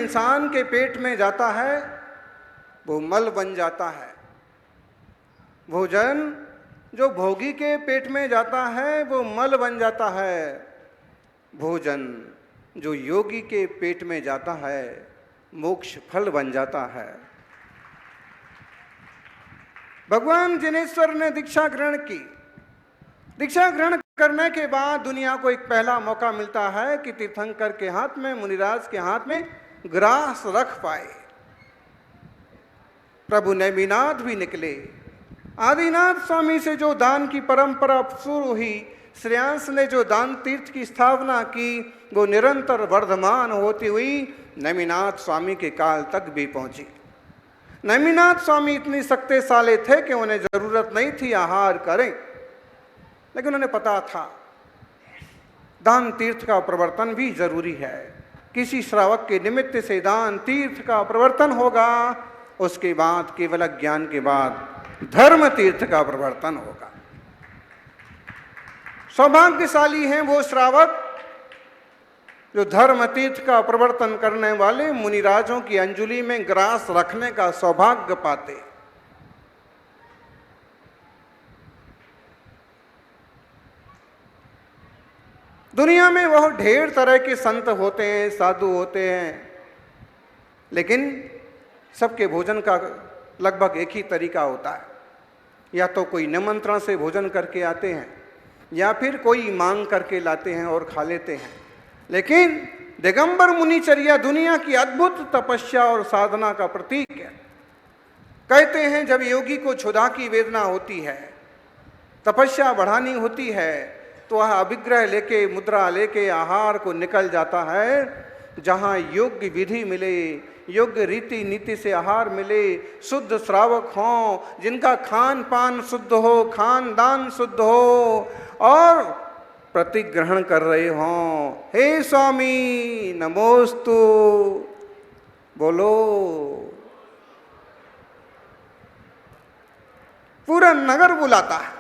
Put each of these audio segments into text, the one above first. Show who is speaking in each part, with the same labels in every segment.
Speaker 1: इंसान के पेट में जाता है वो मल बन जाता है। भोजन जो भोगी के पेट में जाता है वो मल बन जाता है। भोजन जो योगी के पेट में जाता है मोक्ष फल बन जाता है। भगवान जिनेश्वर ने दीक्षा ग्रहण की। दीक्षा ग्रहण करने के बाद दुनिया को एक पहला मौका मिलता है कि तीर्थंकर के हाथ में, मुनिराज के हाथ में ग्रास रख पाए। प्रभु नेमिनाथ भी निकले। आदिनाथ स्वामी से जो दान की परंपरा शुरू हुई, श्रेयांस ने जो दान तीर्थ की स्थापना की, वो निरंतर वर्धमान होती हुई नेमिनाथ स्वामी के काल तक भी पहुंची। नेमिनाथ स्वामी इतने शक्तिशाली थे कि उन्हें जरूरत नहीं थी आहार करें, लेकिन उन्हें पता था दान तीर्थ का प्रवर्तन भी जरूरी है। किसी श्रावक के निमित्त से दान तीर्थ का प्रवर्तन होगा, उसके बाद केवल ज्ञान के बाद धर्म तीर्थ का प्रवर्तन होगा। सौभाग्यशाली हैं वो श्रावक जो धर्म तीर्थ का प्रवर्तन करने वाले मुनिराजों की अंजुलि में ग्रास रखने का सौभाग्य पाते। दुनिया में बहुत ढेर तरह के संत होते हैं, साधु होते हैं, लेकिन सबके भोजन का लगभग एक ही तरीका होता है। या तो कोई निमंत्रण से भोजन करके आते हैं या फिर कोई मांग करके लाते हैं और खा लेते हैं। लेकिन दिगंबर मुनिचर्या दुनिया की अद्भुत तपस्या और साधना का प्रतीक है। कहते हैं जब योगी को क्षुधा की वेदना होती है, तपस्या बढ़ानी होती है, तो वह अभिग्रह लेके, मुद्रा लेके आहार को निकल जाता है। जहाँ योग्य विधि मिले, योग्य रीति नीति से आहार मिले, शुद्ध श्रावक हों, जिनका खान पान शुद्ध हो, खानदान शुद्ध हो और प्रतिग्रहण कर रहे हों, हे स्वामी नमोस्तु बोलो। पूरा नगर बुलाता है,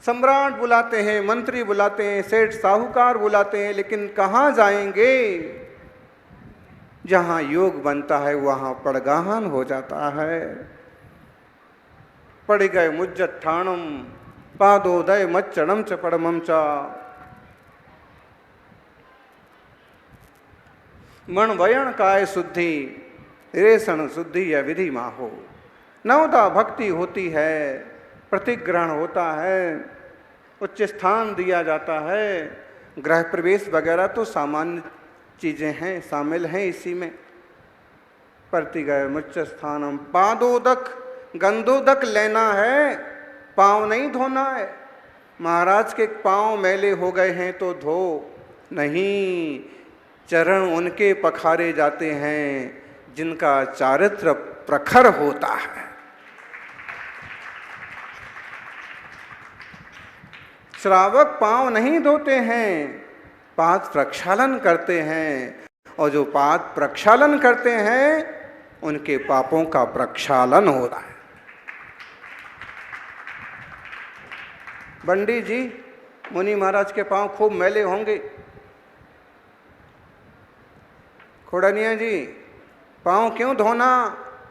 Speaker 1: सम्राट बुलाते हैं, मंत्री बुलाते हैं, सेठ साहूकार बुलाते हैं, लेकिन कहाँ जाएंगे? जहाँ योग बनता है वहाँ पड़गाहन हो जाता है। पड़ गए मुज्जत ठाणम पादोदय मच्चणम च पड़मम चा। मण वयण काय शुद्धि रेषण शुद्धि या विधि माहो। नवदा भक्ति होती है, प्रतिग्रहण होता है, उच्च स्थान दिया जाता है। गृह प्रवेश वगैरह तो सामान्य चीजें हैं, शामिल हैं इसी में। प्रतिगय मुच्च स्थानम पादोदक, गंधोदक लेना है, पांव नहीं धोना है। महाराज के पांव मैले हो गए हैं तो धो नहीं, चरण उनके पखारे जाते हैं जिनका चारित्र प्रखर होता है। श्रावक पांव नहीं धोते हैं, पाद प्रक्षालन करते हैं, और जो पाद प्रक्षालन करते हैं उनके पापों का प्रक्षालन हो रहा है। बंडी जी, मुनि महाराज के पांव खूब मैले होंगे। खोड़निया जी, पांव क्यों धोना,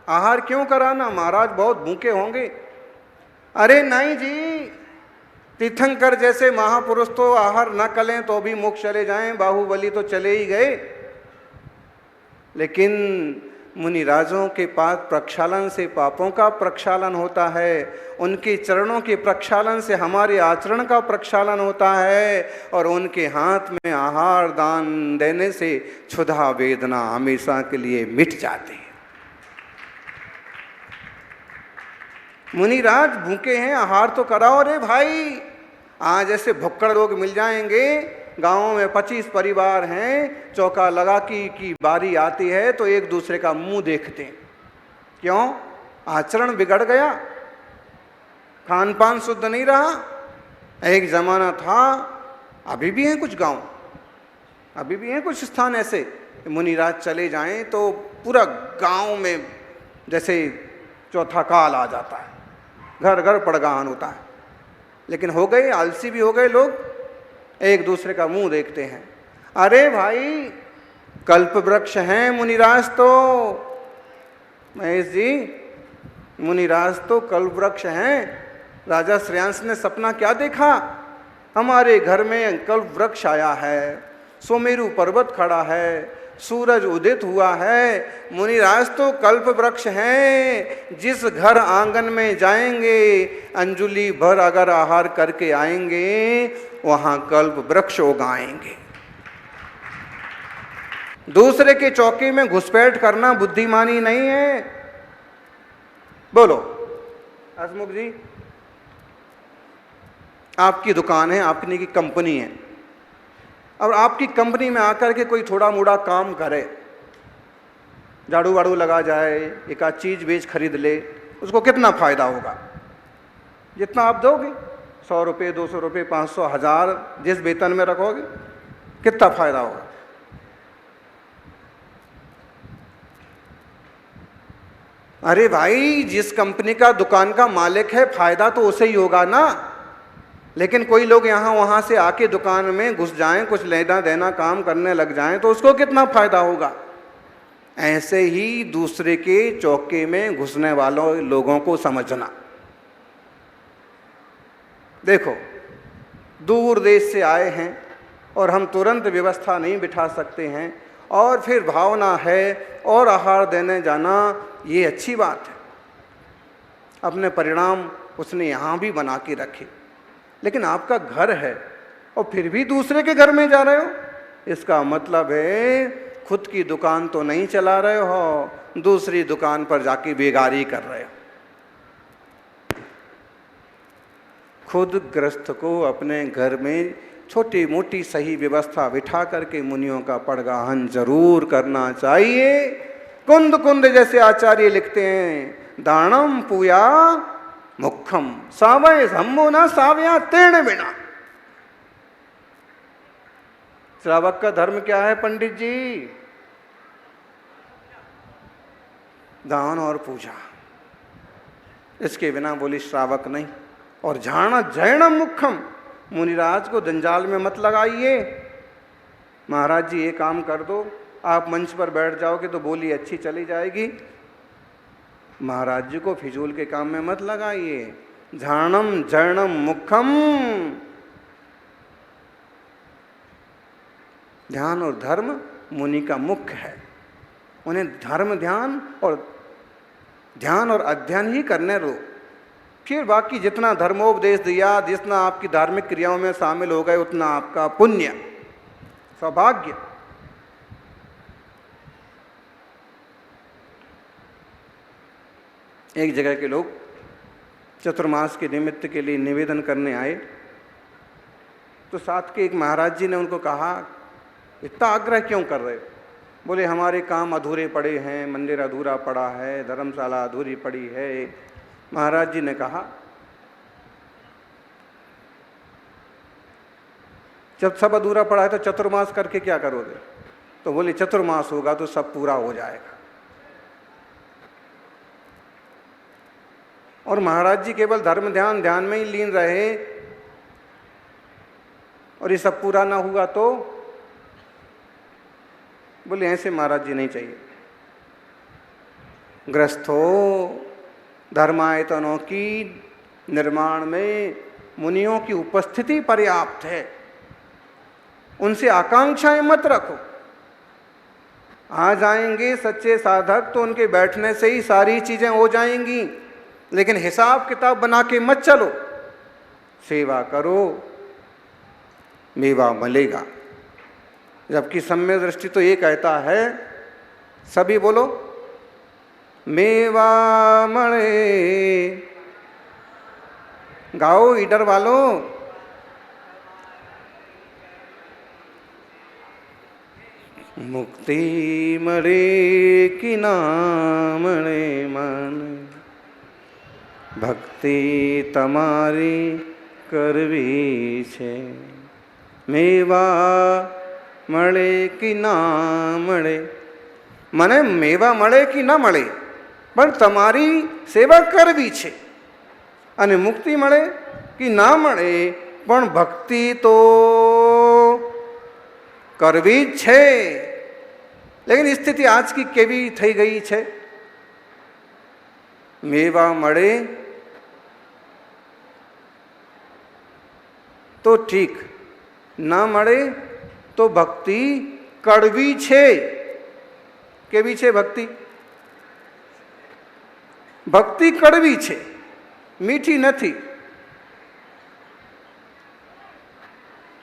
Speaker 1: आहार क्यों कराना, महाराज बहुत भूखे होंगे। अरे नहीं जी, तीर्थंकर जैसे महापुरुष तो आहार न करें तो भी मोक्ष चले जाएं, बाहुबली तो चले ही गए। लेकिन मुनिराजों के पाद प्रक्षालन से पापों का प्रक्षालन होता है, उनके चरणों के प्रक्षालन से हमारे आचरण का प्रक्षालन होता है, और उनके हाथ में आहार दान देने से क्षुधा वेदना हमेशा के लिए मिट जाती है। मुनिराज भूखे हैं, आहार तो कराओ रे भाई। आज ऐसे भुक्कड़ लोग मिल जाएंगे, गाँव में 25 परिवार हैं, चौका लगा की बारी आती है तो एक दूसरे का मुंह देखते हैं। क्यों? आचरण बिगड़ गया, खान पान शुद्ध नहीं रहा। एक जमाना था, अभी भी हैं कुछ गांव, अभी भी हैं कुछ स्थान ऐसे, मुनिराज चले जाएं तो पूरा गांव में जैसे चौथा काल आ जाता है, घर घर पड़गाहन होता है। लेकिन हो गए, आलसी भी हो गए लोग, एक दूसरे का मुंह देखते हैं। अरे भाई, कल्प वृक्ष हैं मुनिराज तो, महेश जी, मुनिराज तो कल्प वृक्ष हैं। राजा श्रेयांश ने सपना क्या देखा? हमारे घर में कल्प वृक्ष आया है, सुमेरु पर्वत खड़ा है, सूरज उदित हुआ है। मुनिराज तो कल्प वृक्ष हैं, जिस घर आंगन में जाएंगे अंजुलि भर अगर आहार करके आएंगे वहां कल्प वृक्ष उगाएंगे। दूसरे के चौके में घुसपैठ करना बुद्धिमानी नहीं है। बोलो हसमुख जी, आपकी दुकान है, आपकी की कंपनी है, और आपकी कंपनी में आकर के कोई थोड़ा मोड़ा काम करे, झाड़ू वाड़ू लगा जाए, एक आध चीज बेच खरीद ले, उसको कितना फायदा होगा? जितना आप दोगे, 100 रुपये, 200 रुपये, 500, 1000, जिस वेतन में रखोगे, कितना फायदा होगा? अरे भाई, जिस कंपनी का दुकान का मालिक है, फायदा तो उसे ही होगा ना। लेकिन कोई लोग यहाँ वहाँ से आके दुकान में घुस जाएं, कुछ लेना देना काम करने लग जाएं, तो उसको कितना फायदा होगा? ऐसे ही दूसरे के चौके में घुसने वालों लोगों को समझना। देखो, दूर देश से आए हैं और हम तुरंत व्यवस्था नहीं बिठा सकते हैं, और फिर भावना है और आहार देने जाना, ये अच्छी बात है। अपने परिणाम उसने यहाँ भी बना के रखे। लेकिन आपका घर है और फिर भी दूसरे के घर में जा रहे हो, इसका मतलब है खुद की दुकान तो नहीं चला रहे हो, दूसरी दुकान पर जाके बेगारी कर रहे हो। खुद गृहस्थ को अपने घर में छोटी मोटी सही व्यवस्था बिठा करके मुनियों का पड़गाहन जरूर करना चाहिए। कुंद कुंद जैसे आचार्य लिखते हैं, दानम पूया मुखम सावय सम्मो न साव्या तेण बिना। श्रावक का धर्म क्या है पंडित जी? दान और पूजा, इसके बिना बोली श्रावक नहीं। और झाण जैनम मुखम, मुनिराज को जंजाल में मत लगाइए। महाराज जी ये काम कर दो, आप मंच पर बैठ जाओगे तो बोली अच्छी चली जाएगी। महाराज जी को फिजूल के काम में मत लगाइए। झाणम जर्णम मुखम, ध्यान और धर्म मुनि का मुख्य है। उन्हें धर्म ध्यान और अध्ययन ही करने दो, फिर बाकी जितना धर्मोपदेश दिया, जितना आपकी धार्मिक क्रियाओं में शामिल हो गए, उतना आपका पुण्य, सौभाग्य। एक जगह के लोग चतुर्मास के निमित्त के लिए निवेदन करने आए, तो साथ के एक महाराज जी ने उनको कहा, इतना आग्रह क्यों कर रहे हो? बोले हमारे काम अधूरे पड़े हैं, मंदिर अधूरा पड़ा है, धर्मशाला अधूरी पड़ी है। महाराज जी ने कहा, जब सब अधूरा पड़ा है तो चतुर्मास करके क्या करोगे? तो बोले चतुर्मास होगा तो सब पूरा हो जाएगा। और महाराज जी केवल धर्म ध्यान में ही लीन रहे और ये सब पूरा ना हुआ तो? बोले ऐसे महाराज जी नहीं चाहिए। गृहस्थों, धर्मायतनों की निर्माण में मुनियों की उपस्थिति पर्याप्त है, उनसे आकांक्षाएं मत रखो। आ जाएंगे सच्चे साधक तो उनके बैठने से ही सारी चीजें हो जाएंगी, लेकिन हिसाब किताब बना के मत चलो। सेवा करो, मेवा मिलेगा। जबकि सम्य दृष्टि तो ये कहता है, सभी बोलो, मेवा मळे। गाओ ईडर वालों। मुक्ति मळे कि ना मळे मन, भक्ति तमारी करवी छे। मेवा मळे कि ना मळे, મને મેવા મળે કે ન મળે, પણ તમારી સેવા કરવી છે। અને મુક્તિ મળે કે ના મળે, પણ ભક્તિ તો કરવી જ છે। लेकिन स्थिति आज की केवी થઈ ગઈ છે। મેવા મળે તો ઠીક, ના મળે તો ભક્તિ કડવી છે। કેવી છે ભક્તિ? ભક્તિ કડવી છે, મીઠી નથી।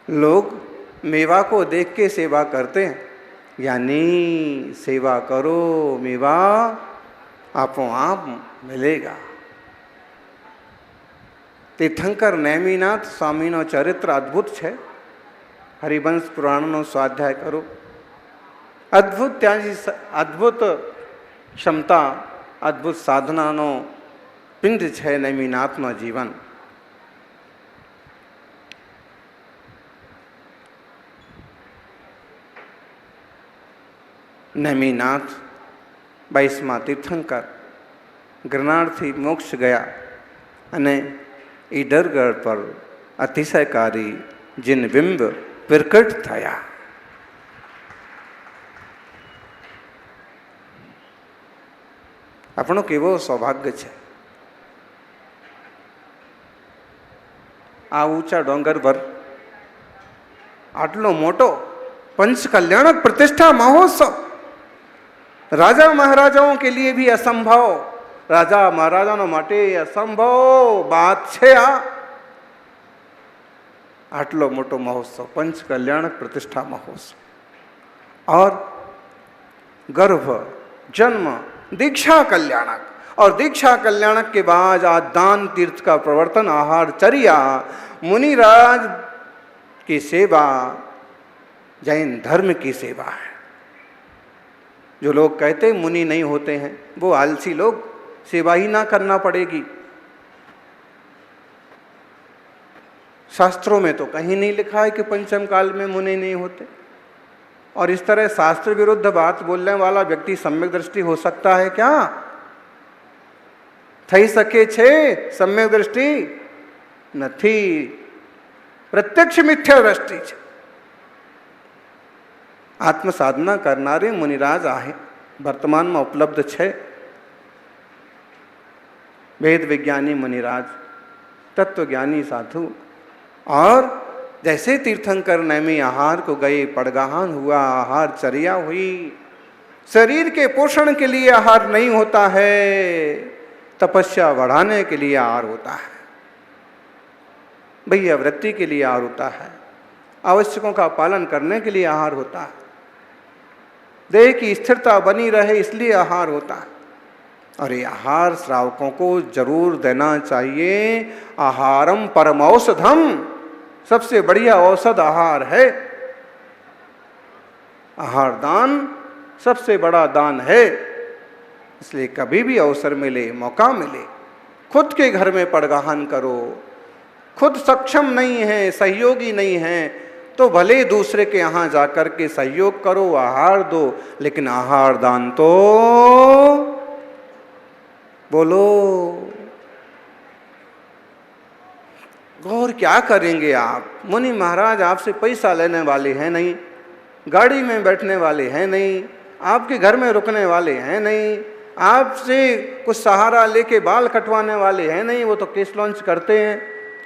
Speaker 1: लोग मेवा को देख के सेवा करते हैं, यानी सेवा करो मेवा आपो आप मिलेगा। तीर्थंकर नेमिनाथ स्वामीनो चरित्र अद्भुत है। हरिवंश पुराणनो स्वाध्याय करो। अद्भुत त्याजी अद्भुत क्षमता अद्भुत साधनानो पिंड है नेमिनाथनो जीवन। नेमिनाथ 22मा तीर्थंकर गिरनार थी मोक्ष गया अने ईडरगढ़ पर अतिशयकारी जिन बिंब प्रकट थया। आपणो केवो सौभाग्य है। आ ऊंचा डोंगर पर आटलो मोटो पंच कल्याणक प्रतिष्ठा महोत्सव, राजा महाराजाओं के लिए भी असंभव, राजा महाराजाओं माटे असंभव बात है। आटलो मोटो महोत्सव पंच कल्याणक प्रतिष्ठा महोत्सव और गर्भ जन्म दीक्षा कल्याणक, और दीक्षा कल्याणक के बाद आज दान तीर्थ का प्रवर्तन, आहार चर्या, मुनिराज की सेवा, जैन धर्म की सेवा है। जो लोग कहते मुनि नहीं होते हैं वो आलसी लोग, सेवा ही ना करना पड़ेगी। शास्त्रों में तो कहीं नहीं लिखा है कि पंचम काल में मुनि नहीं होते। और इस तरह शास्त्र विरुद्ध बात बोलने वाला व्यक्ति सम्यक दृष्टि हो सकता है क्या? थई सके छे सम्यक दृष्टि नथी, प्रत्यक्ष मिथ्या दृष्टि छे। आत्म साधना करनारे मुनिराज आहे वर्तमान में उपलब्ध है। वेद विज्ञानी मुनिराज, तत्वज्ञानी साधु, और जैसे तीर्थंकर नैमी आहार को गए, पड़गाहन हुआ, आहार चर्या हुई। शरीर के पोषण के लिए आहार नहीं होता है, तपस्या बढ़ाने के लिए आहार होता है, भैया वृत्ति के लिए आहार होता है, आवश्यकों का पालन करने के लिए आहार होता है, देह की स्थिरता बनी रहे इसलिए आहार होता है। और ये आहार श्रावकों को जरूर देना चाहिए। आहारम परमौषधम, सबसे बढ़िया औषध आहार है। आहार दान सबसे बड़ा दान है। इसलिए कभी भी अवसर मिले, मौका मिले, खुद के घर में पड़गाहन करो। खुद सक्षम नहीं है, सहयोगी नहीं है, तो भले दूसरे के यहाँ जाकर के सहयोग करो, आहार दो, लेकिन आहार दान तो बोलो। गौर क्या करेंगे आप? मुनि महाराज आपसे पैसा लेने वाले हैं नहीं, गाड़ी में बैठने वाले हैं नहीं, आपके घर में रुकने वाले हैं नहीं, आपसे कुछ सहारा लेके बाल कटवाने वाले हैं नहीं। वो तो केस लॉन्च करते हैं,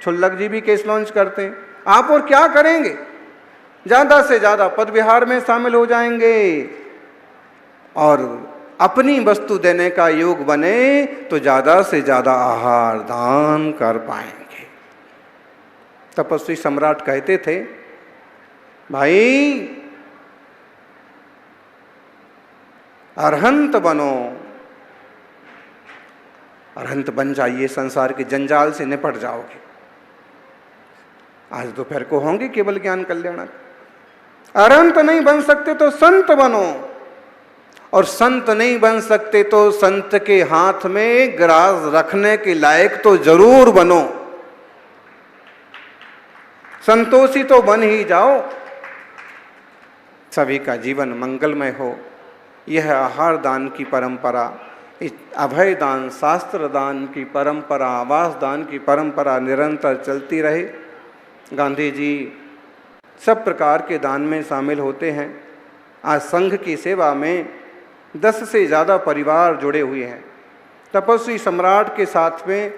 Speaker 1: छुल्लक जी भी केस लॉन्च करते हैं। आप और क्या करेंगे? ज़्यादा से ज़्यादा पद विहार में शामिल हो जाएंगे और अपनी वस्तु देने का योग बने तो ज़्यादा से ज़्यादा आहार दान कर पाएंगे। तपस्वी सम्राट कहते थे, भाई अरहंत बनो, अरहंत बन जाइए, संसार के जंजाल से निपट जाओगे। आज दोपहर को होंगे केवल ज्ञान कल्याणक। अरहंत नहीं बन सकते तो संत बनो, और संत नहीं बन सकते तो संत के हाथ में ग्रास रखने के लायक तो जरूर बनो। संतोषी तो बन ही जाओ। सभी का जीवन मंगलमय हो, यह आहार दान की परंपरा, अभय दान, शास्त्र दान की परंपरा, आवास दान की परंपरा निरंतर चलती रहे। गांधी जी सब प्रकार के दान में शामिल होते हैं। आज संघ की सेवा में 10 से ज़्यादा परिवार जुड़े हुए हैं। तपस्वी सम्राट के साथ में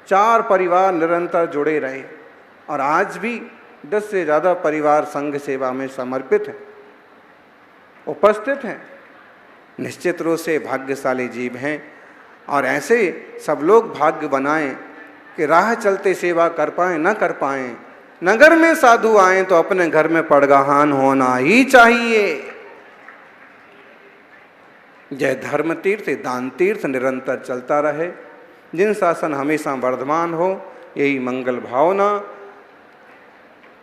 Speaker 1: 4 परिवार निरंतर जुड़े रहे और आज भी 10 से ज़्यादा परिवार संघ सेवा में समर्पित हैं, उपस्थित हैं। निश्चित रूप से भाग्यशाली जीव हैं और ऐसे सब लोग भाग्य बनाएं कि राह चलते सेवा कर पाएं, न कर पाएं। नगर में साधु आए तो अपने घर में पड़गाहान होना ही चाहिए। जय धर्म तीर्थ दान तीर्थ निरंतर चलता रहे, जिन शासन हमेशा वर्धमान हो, यही मंगल भावना।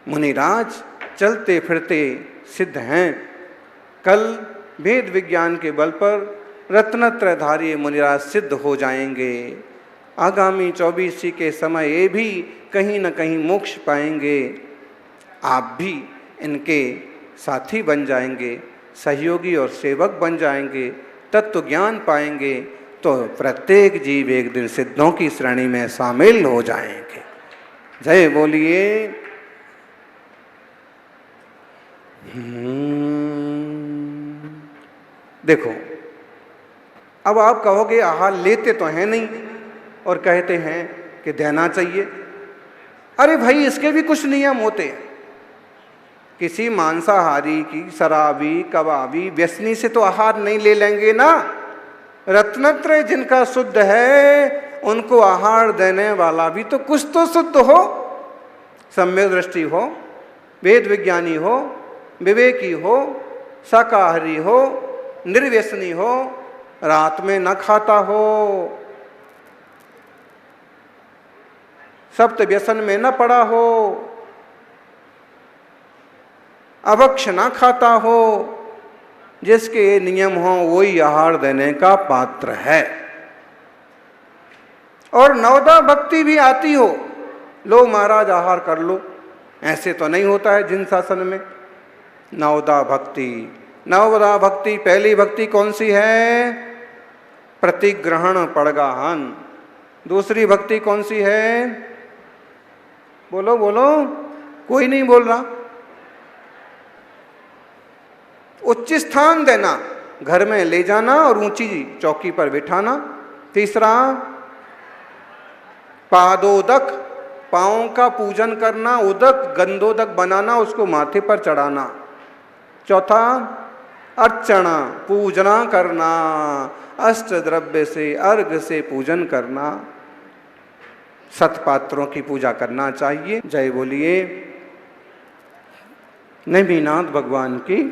Speaker 1: मुनिराज चलते फिरते सिद्ध हैं, कल वेद विज्ञान के बल पर रत्नत्रयधारी मुनिराज सिद्ध हो जाएंगे। आगामी 24 के समय ये भी कहीं न कहीं मोक्ष पाएंगे। आप भी इनके साथी बन जाएंगे, सहयोगी और सेवक बन जाएंगे, तत्व ज्ञान पाएंगे तो प्रत्येक जीव एक दिन सिद्धों की श्रेणी में शामिल हो जाएंगे। जय बोलिए। देखो, अब आप कहोगे आहार लेते तो हैं नहीं और कहते हैं कि देना चाहिए। अरे भाई, इसके भी कुछ नियम होते हैं। किसी मांसाहारी की, शराबी, कबाबी, व्यसनी से तो आहार नहीं ले लेंगे ना। रत्नत्रय जिनका शुद्ध है उनको आहार देने वाला भी तो कुछ तो शुद्ध हो, सम्यक दृष्टि हो, वेद विज्ञानी हो, विवेकी हो, शाकाहारी हो, निर्व्यसनी हो, रात में न खाता हो, सप्त व्यसन में न पड़ा हो, अभक्ष ना खाता हो। जिसके नियम हो वही आहार देने का पात्र है। और नवदा भक्ति भी आती हो, लो महाराज आहार कर लो, ऐसे तो नहीं होता है जिन शासन में। नवदा भक्ति, नवदा भक्ति, पहली भक्ति कौन सी है? प्रतिग्रहण पड़गाहन। दूसरी भक्ति कौन सी है? बोलो बोलो, कोई नहीं बोल रहा। उच्च स्थान देना, घर में ले जाना और ऊंची चौकी पर बिठाना। तीसरा पादोदक, पाँव का पूजन करना, उदक गंधोदक बनाना, उसको माथे पर चढ़ाना। चौथा अर्चना, पूजना करना, अष्ट द्रव्य से, अर्घ से पूजन करना। सतपात्रों की पूजा करना चाहिए। जय बोलिए नेमिनाथ भगवान की।